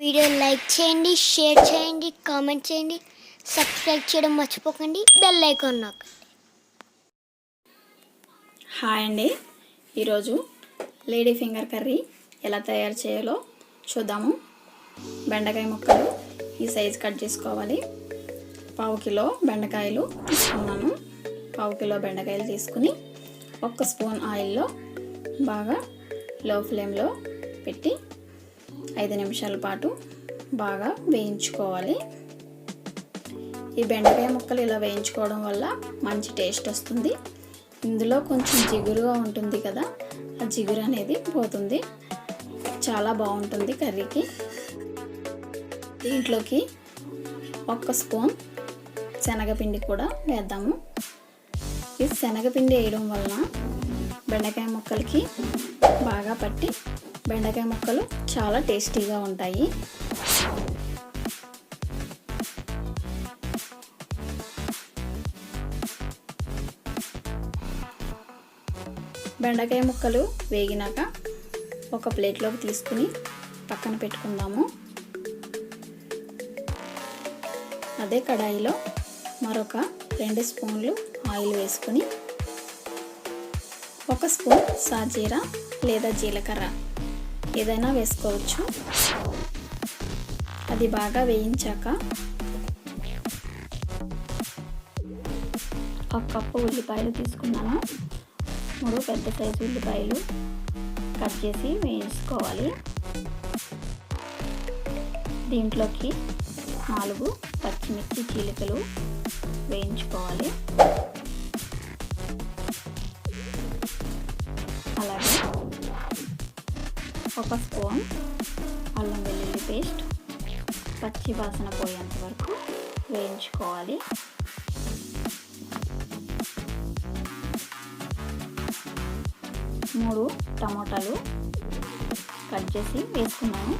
Video like చేయండి, share చేయండి, comment చేయండి, సబ్స్క్రైబ్ చేయడం మర్చిపోకండి, బెల్ ఐకాన్ నొక్కండి. హాయ్ అండి, ఈరోజు లేడీ ఫింగర్ కర్రీ ఎలా తయారు చేయాలో చూద్దాము. బెండకాయ ముక్కలు ఈ సైజు కట్ చేసుకోవాలి. 1/2 కిలో బెండకాయలు తీసుకున్నాను. 1/2 కిలో బెండకాయలు తీసుకుని 1 స్పూన్ ఆయిల్లో బాగా లో ఫ్లేమ్లో పెట్టి 5 నిమిషాల పాటు బాగా వేయించుకోవాలి. ఈ బెండకాయ ముక్కలు ఇలా వేయించుకోవడం వల్ల మంచి టేస్ట్ వస్తుంది. ఇందులో కొంచెం జిగురుగా ఉంటుంది కదా, ఆ జిగురు అనేది పోతుంది. చాలా బాగుంటుంది కర్రీకి. దీంట్లోకి 1 స్పూన్ శనగపిండి కూడా వేద్దాము. ఈ శనగపిండి వేయడం వలన బెండకాయ ముక్కలకి బాగా పట్టి బెండకాయ ముక్కలు చాలా టేస్టీగా ఉంటాయి. బెండకాయ ముక్కలు వేగినాక ఒక ప్లేట్లోకి తీసుకుని పక్కన పెట్టుకుందాము. అదే కడాయిలో మరొక 2 స్పూన్లు ఆయిల్ వేసుకుని 1 స్పూన్ సాజీరా లేదా జీలకర్ర ఏదైనా వేసుకోవచ్చు. అది బాగా వేయించాక 1 కప్పు ఉల్లిపాయలు తీసుకున్నాను. 3 పెద్ద సైజు ఉల్లిపాయలు కట్ చేసి వేయించుకోవాలి. దీంట్లోకి 4 పచ్చిమిర్చి చీలికలు వేయించుకోవాలి. అలాగే 1 స్పూన్ అల్లం వెల్లుల్లి పేస్ట్ పచ్చి వాసన పోయేంత వరకు వేయించుకోవాలి. మూడు టమోటాలు కట్ చేసి వేసుకున్నాను.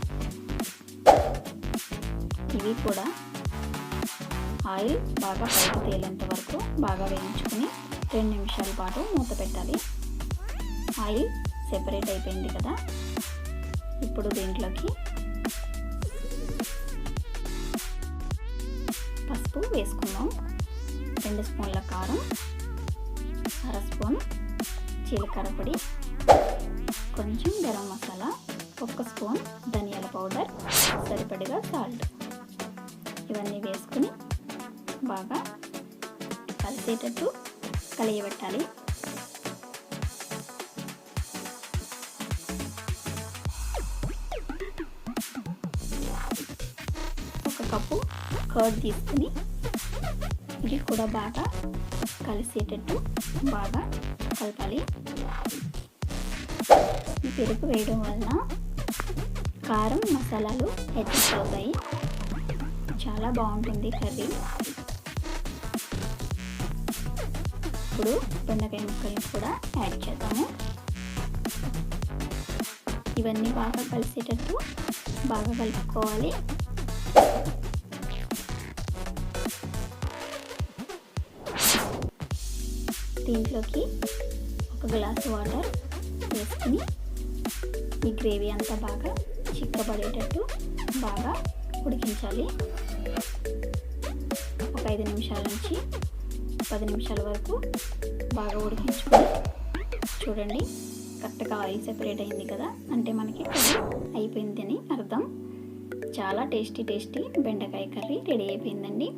ఇవి కూడా ఆయిల్ బాగా పైకి తేలేంత వరకు బాగా వేయించుకుని 2 నిమిషాల పాటు మూత పెట్టాలి. ఆయిల్ సెపరేట్ అయిపోయింది కదా, ఇప్పుడు దీంట్లోకి పసుపు వేసుకుందాం. 2 స్పూన్ల కారం, 1/2 స్పూన్ జీలకర్ర పొడి, కొంచెం గరం మసాలా, 1 స్పూన్ ధనియాల పౌడర్, సరిపడిగా సాల్ట్ ఇవన్నీ వేసుకుని బాగా కలిసేటట్టు కలియబెట్టాలి. 1 కప్పు కర్డ్ తీసుకుని ఇది కూడా బాగా కలిసేటట్టు బాగా కలపాలి. ఈ పెరుగు వేయడం వలన కారం మసాలాలు అడ్జస్ట్ అవుతాయి. చాలా బాగుంటుంది కర్రీ. ఇప్పుడు బెండకాయ ముక్కల్ని కూడా యాడ్ చేద్దాము. ఇవన్నీ బాగా కలిసేటట్టు బాగా కలుపుకోవాలి. దీంట్లోకి 1 గ్లాసు వాటర్ వేసుకుని ఈ గ్రేవీ అంతా బాగా చిక్కబడేటట్టు బాగా ఉడికించాలి. ఒక 5 నిమిషాల నుంచి 10 నిమిషాల వరకు బాగా ఉడికించుకొని చూడండి, కరెక్ట్గా ఆయిల్ సెపరేట్ అయింది కదా, అంటే మనకి కర్రీ అయిపోయింది అని అర్థం. చాలా టేస్టీ బెండకాయ కర్రీ రెడీ అయిపోయిందండి.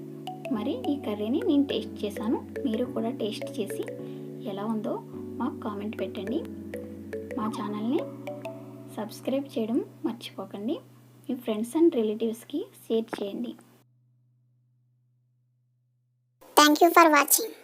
మరి ఈ కర్రీని నేను టేస్ట్ చేశాను. మీరు కూడా టేస్ట్ చేసి ఎలా ఉందో మాకు కామెంట్ పెట్టండి. మా ఛానల్ని సబ్స్క్రైబ్ చేయడం మర్చిపోకండి. మీ ఫ్రెండ్స్ అండ్ రిలేటివ్స్కి షేర్ చేయండి. Thank you for watching.